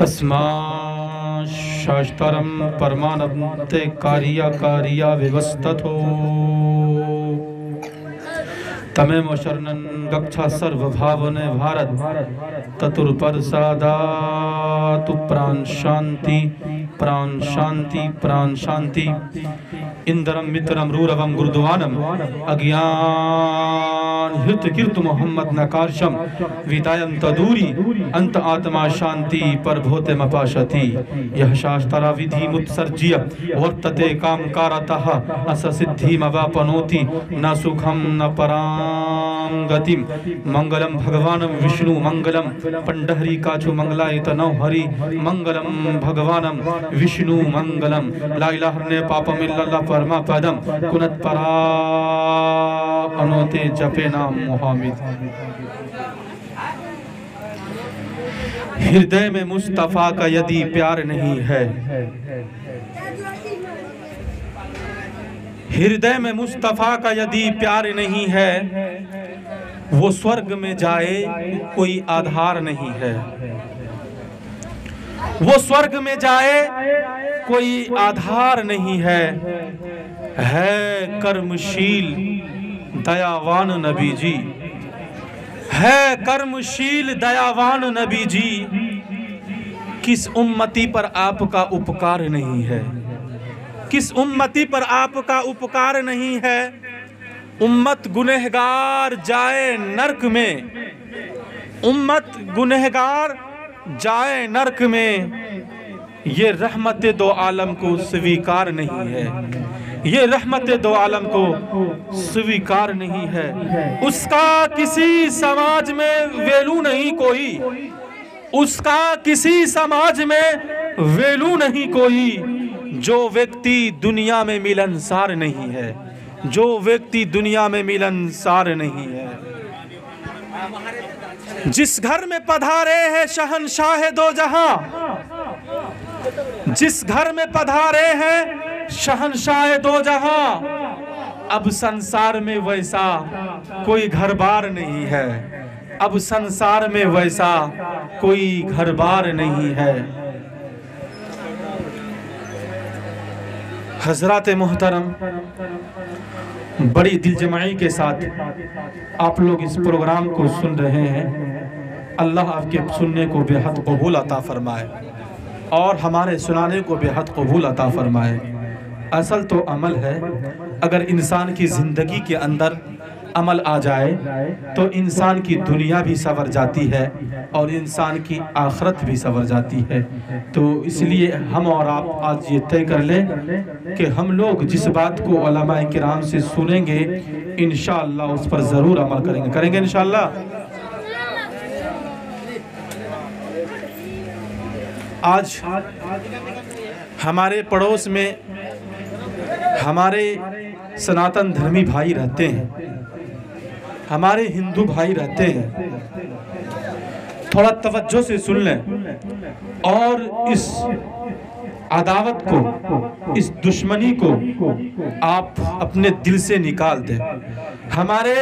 तस्मा शास्त्रम परमानंते कार्या व्यवस्थतो तमेव शरणं गच्छ सर्वभावने भारत ततुर्प्रसादातु प्राण शांति प्राण शांति प्राण शांति इंद्रम मित्रम रूरवम गुरुद्वानम अज्ञान हित कीर्त मोहम्मद नकारशम विदायंत दूरी अंत आत्मा शांति पर भूते मपाशति यह शास्त्रा विधि मुत्सर्ज्य वर्तते काम कारतः अस सिद्धि मवापनोति न सुखम न पराम गतिम मंगलम भगवान विष्णु मंगलम पंडहरी काछु मंगलायत नौ हरि मंगलम भगवानम विष्णु मंगलम ला इलाहा ने पापम इल्लल्लाह परमा पदम कुनत परा अनोते जपे नाम मुहम्मद। हृदय में मुस्तफा का यदि प्यार नहीं है, हृदय में मुस्तफा का यदि प्यार नहीं है, वो स्वर्ग में जाए कोई आधार नहीं है। वो स्वर्ग में जाए कोई आधार नहीं है कर्मशील दयावान नबी जी, है कर्मशील दयावान नबी जी। किस उम्मती पर आपका उपकार नहीं है, किस उम्मती पर आपका उपकार नहीं है। उम्मत गुनहगार जाए नरक में, उम्मत गुनहगार जाए नरक में, ये रहमत दो आलम को स्वीकार नहीं है, ये रहमत दो आलम को स्वीकार नहीं है। उसका किसी समाज में वैल्यू नहीं कोई, उसका किसी समाज में वैल्यू नहीं कोई। जो व्यक्ति दुनिया में मिलनसार नहीं है, जो व्यक्ति दुनिया में मिलनसार नहीं है। जिस घर में पधारे हैं शहंशाह दो जहां, जिस घर में पधारे हैं शहंशाह दो जहां, अब संसार में वैसा कोई घर बार नहीं है, अब संसार में वैसा कोई घर बार नहीं है। हजरात मोहतरम, बड़ी दिलजमाई के साथ आप लोग इस प्रोग्राम को सुन रहे हैं। अल्लाह आपके सुनने को बेहद कबूल अता फरमाए और हमारे सुनाने को बेहद कबूल अता फरमाए। असल तो अमल है, अगर इंसान की ज़िंदगी के अंदर अमल आ जाए तो इंसान की दुनिया भी संवर जाती है और इंसान की आखिरत भी संवर जाती है। तो इसलिए हम और आप आज ये तय कर लें कि हम लोग जिस बात को उलमाए किराम से सुनेंगे इंशाअल्लाह उस पर ज़रूर अमल करेंगे इंशाअल्लाह। आज हमारे पड़ोस में हमारे सनातन धर्मी भाई रहते हैं, हमारे हिंदू भाई रहते हैं। थोड़ा तवज्जो से सुन लें और इस अदावत को, इस दुश्मनी को आप अपने दिल से निकाल दें। हमारे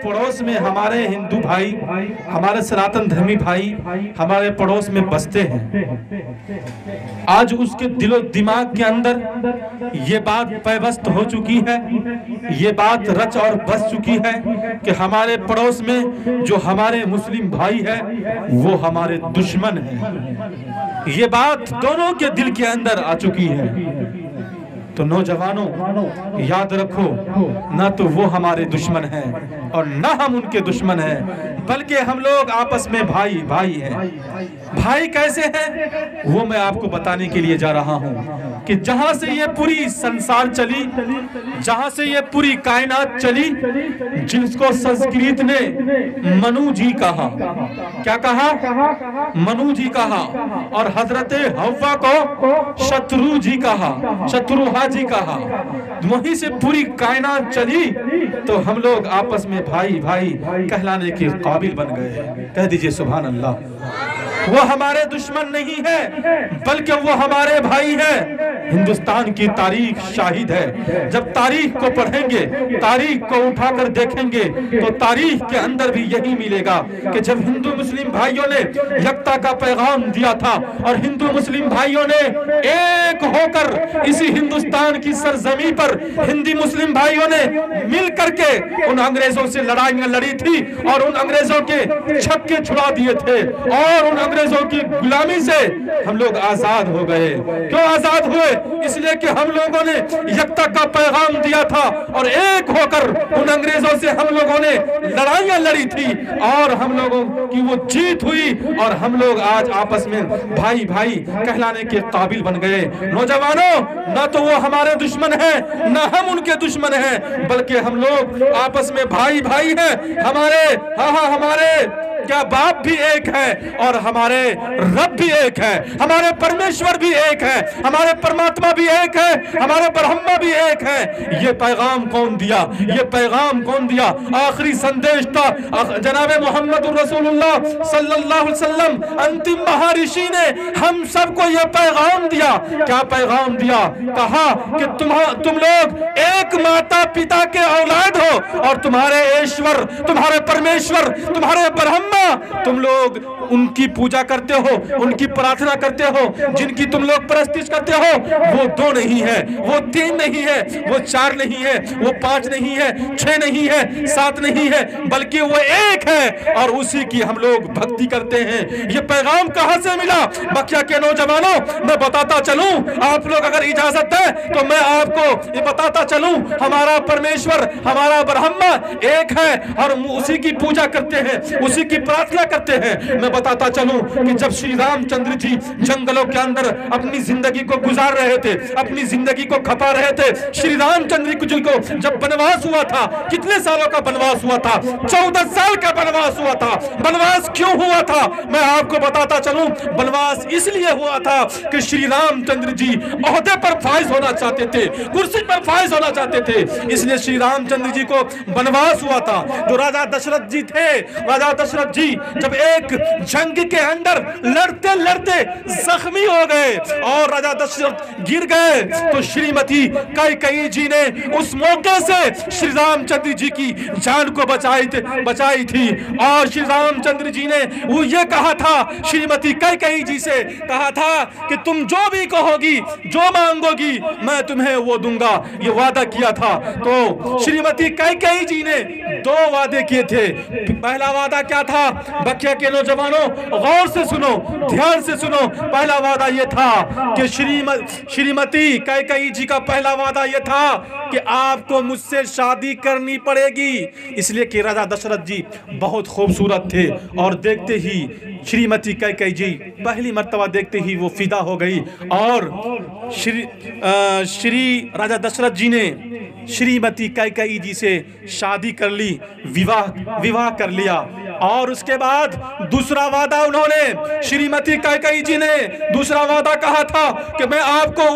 पड़ोस में हमारे हिंदू भाई, हमारे सनातन धर्मी भाई हमारे पड़ोस में बसते हैं। आज उसके दिलो दिमाग के अंदर ये बात पैवस्त हो चुकी है, ये बात रच और बस चुकी है कि हमारे पड़ोस में जो हमारे मुस्लिम भाई है वो हमारे दुश्मन हैं। ये बात दोनों के दिल के अंदर आ चुकी है। तो नौजवानों याद रखो, ना तो वो हमारे दुश्मन हैं और ना हम उनके दुश्मन हैं, बल्कि हम लोग आपस में भाई भाई हैं। भाई कैसे हैं वो मैं आपको बताने के लिए जा रहा हूं कि जहां से ये पूरी संसार चली, जहां से ये पूरी कायनात चली, जिसको संस्कृत ने मनु जी कहा, क्या कहा? मनु जी कहा, और हजरत हव्वा को शत्रु जी कहा, शत्रुहा जी कहा। वहीं से पूरी कायनात चली तो हम लोग आपस में भाई भाई कहलाने के काबिल बन गए। कह दीजिए सुभान अल्लाह। वो हमारे दुश्मन नहीं है बल्कि वो हमारे भाई हैं। हिंदुस्तान की तारीख शाहिद है। जब तारीख को पढ़ेंगे, तारीख को उठाकर देखेंगे तो तारीख के अंदर भी यही मिलेगा कि जब हिंदू मुस्लिम भाइयों ने एकता का पैगाम दिया था और हिंदू मुस्लिम भाइयों ने एक होकर इसी हिंदुस्तान की सरजमी पर हिंदी मुस्लिम भाइयों ने मिल करके उन अंग्रेजों से लड़ाइयां लड़ी थी और उन अंग्रेजों के छक्के छुड़ा दिए थे और उन अंग्रेजों की गुलामी से हम लोग आजाद हो गए। क्यों आजाद हुए? इसलिए कि हम लोगों ने एकता का पैगाम दिया था और एक होकर उन अंग्रेजों से हम लोगों ने लड़ाइयां लड़ी थी और हम लोगों की वो जीत हुई और हम लोग आज आपस में भाई भाई कहलाने के काबिल बन गए। नौजवानों, ना तो वो हमारे दुश्मन हैं ना हम उनके दुश्मन हैं, बल्कि हम लोग आपस में भाई भाई हैं। हमारे हमारे क्या बाप भी एक है और हमारे रब भी एक है, हमारे परमेश्वर भी एक है, हमारे परमात्मा भी एक है, हमारे ब्रह्मा भी एक है। ये पैगाम कौन दिया? ये पैगाम कौन दिया? आखिरी संदेश था जनाब मोहम्मद रसूलुल्लाह सल्लल्लाहु अलैहि वसल्लम, अंतिम महर्षि ने हम सबको ये पैगाम दिया। क्या पैगाम दिया? कहा कि तुम लोग एक माता पिता के औलाद हो और तुम्हारे ईश्वर, तुम्हारे परमेश्वर, तुम्हारे ब्रह्मा, तुम लोग उनकी पूजा करते हो, उनकी प्रार्थना करते हो, जिनकी तुम लोग परस्तिश करते हो, वो दो नहीं है, वो तीन नहीं है, वो चार नहीं है, वो पांच नहीं है, छह नहीं है, सात नहीं है, बल्कि वो एक है और उसी की हम लोग भक्ति करते हैं। ये पैगाम कहां से मिला? मक्का के नौजवानों, मैं बताता चलूं, आप लोग अगर इजाजत है तो मैं आपको ये बताता चलूं, हमारा परमेश्वर, हमारा ब्रह्मा एक है और उसी की पूजा करते हैं, उसी की प्रार्थना करते हैं। मैं बताता चलूं कि जब श्री रामचंद्र जी जंगलों के अंदर अपनी जिंदगी को गुजार रहे थे, अपनी जिंदगी को खपा रहे थे, श्री रामचंद्र जी को जब बनवास हुआ था, कितने सालों का बनवास हुआ था? 14 साल का बनवास हुआ था। बनवास क्यों हुआ था? मैं आपको बताता चलूं, बनवास इसलिए हुआ था कि श्री रामचंद्र जी ओहदे पर फाइज होना चाहते थे, कुर्सी पर फाइज होना चाहते थे, इसलिए श्री रामचंद्र जी को बनवास हुआ था। जो राजा दशरथ जी थे, राजा दशरथ जी जब एक जंग के अंदर लड़ते लड़ते जख्मी हो गए और राजा दशरथ गिर गए तो श्रीमती कैकेयी जी ने उस मौके से श्री रामचंद्र जी की जान को बचाई थी और श्री रामचंद्र जी ने वो ये कहा था, श्रीमती कैकेयी जी से कहा था कि तुम जो भी कहोगी, जो मांगोगी, मैं तुम्हें वो दूंगा, ये वादा किया था। तो श्रीमती कैकेयी जी ने दो वादे किए थे। पहला वादा क्या था? मक्का के नौजवानों गौर से सुनो, ध्यान से सुनो। पहला वादा यह था कि श्रीमती कैकेयी जी का पहला वादा यह था कि आपको मुझसे शादी करनी पड़ेगी, इसलिए कि राजा दशरथ जी बहुत खूबसूरत थे और देखते ही श्रीमती कैकेयी जी पहली मर्तबा देखते ही वो फिदा हो गई और श्री राजा दशरथ जी ने श्रीमती कैकेयी जी से शादी कर ली, विवाह कर लिया। और उसके बाद दूसरा वादा उन्होंने, श्रीमती कैकेयी जी ने दूसरा वादा कहा था कि मैं आपको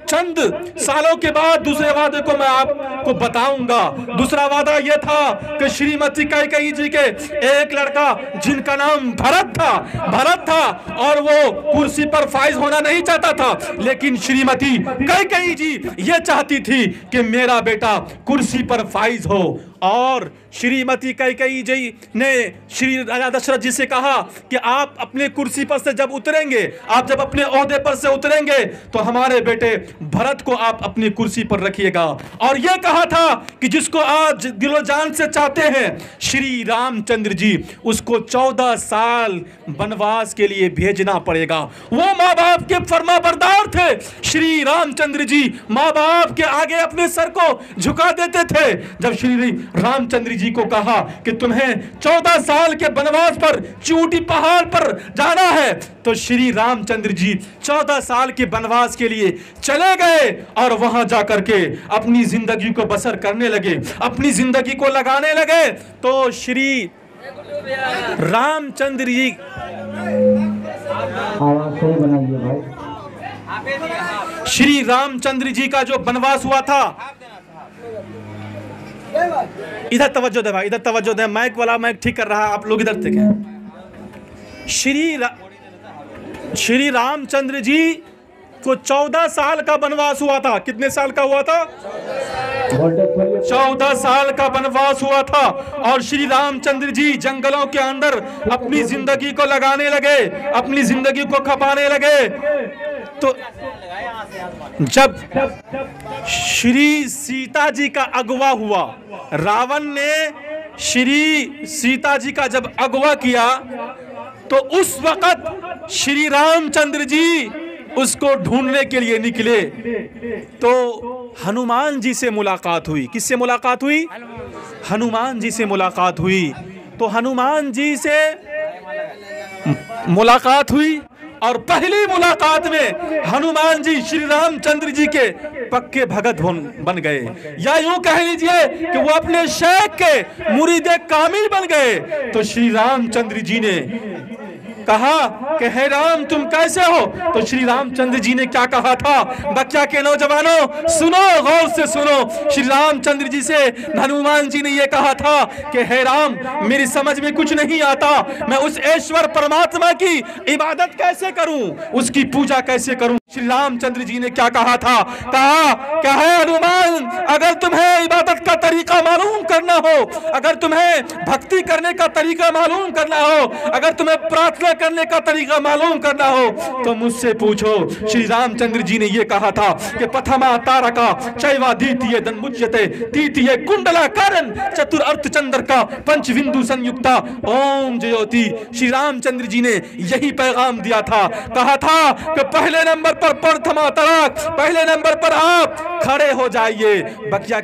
चंद सालों के बाद दूसरे वादे को मैं आपको बताऊंगा। दूसरा वादा यह था कि श्रीमती कैकेयी जी के एक लड़का जिनका नाम भरत था और वो कुर्सी पर फाइज होना नहीं चाहता था, लेकिन श्रीमती कैकेयी जी ये चाहती थी कि मेरा बेटा कुर्सी पर फाइज हो। और श्रीमती कैकेयी जी ने श्री राजा दशरथ जी से कहा कि आप अपने कुर्सी पर से जब उतरेंगे, आप जब अपने ओहदे पर से उतरेंगे तो हमारे बेटे भरत को आप अपनी कुर्सी पर रखिएगा। और यह कहा था कि जिसको आज दिलो जान से चाहते हैं श्री रामचंद्र जी, उसको 14 साल वनवास के लिए भेजना पड़ेगा। वो माँ बाप के फरमाबरदार थे। श्री रामचंद्र जी माँ बाप के आगे अपने सर को झुका देते थे। जब श्री रामचंद्र जी को कहा कि तुम्हें 14 साल के वनवास पर चोटी पहाड़ पर जाना है, तो श्री रामचंद्र जी 14 साल के वनवास के लिए चले गए और वहां जाकर के अपनी जिंदगी को बसर करने लगे, अपनी जिंदगी को लगाने लगे। तो श्री रामचंद्र जी श्री रामचंद्र जी का जो वनवास हुआ था, इधर तवज्जो दे भाई, इधर तवज्जो दे, माइक वाला माइक ठीक कर रहा है, आप लोग इधर देखें। श्री रामचंद्र जी को 14 साल का वनवास हुआ था। कितने साल का हुआ था? 14 साल का वनवास हुआ था। और श्री रामचंद्र जी जंगलों के अंदर अपनी जिंदगी को लगाने लगे, अपनी जिंदगी को खपाने लगे। तो जब श्री सीता जी का अगवा हुआ, रावण ने श्री सीता जी का जब अगवा किया, तो उस वक्त श्री रामचंद्र जी उसको ढूंढने के लिए निकले। तो हनुमान जी से मुलाकात हुई। किससे मुलाकात हुई? हनुमान जी से मुलाकात हुई। तो हनुमान जी से मुलाकात हुई और पहली मुलाकात में हनुमान जी श्री रामचंद्र जी के पक्के भगत बन गए, या यूं कह लीजिए कि वो अपने शेख के मुरीदे कामिल बन गए। तो श्री रामचंद्र जी ने कहा कि हे राम तुम कैसे हो? तो श्री रामचंद्र जी ने क्या कहा था? बच्चा के नौजवानों सुनो, गौर से सुनो। श्री रामचंद्र जी से हनुमान जी ने यह कहा था कि हे राम मेरी समझ में कुछ नहीं आता, मैं उस ईश्वर परमात्मा की इबादत कैसे करूं, उसकी पूजा कैसे करूं? श्री रामचंद्र जी ने क्या कहा था? कहा क्या है हनुमान, अगर तुम्हें इबादत का तरीका मालूम करना हो, अगर तुम्हें भक्ति करने का तरीका मालूम करना हो, अगर तुम्हें प्रार्थना करने का तरीका मालूम करना हो, तो मुझसे पूछो। श्री रामचंद्र जी ने यह कहा था कि प्रथमा तारका चैवा द्वितीय धनमुच्यते तृतीय कुंडला कारण चतुर अर्थ चंद्र का पंच बिंदु संयुक्ता ओम ज्योति। श्री रामचंद्र जी ने यही पैगाम दिया था। कहा था कि पहले नंबर पर प्रथमा तारक, पहले नंबर पर आप खड़े हो जाइए। बकिया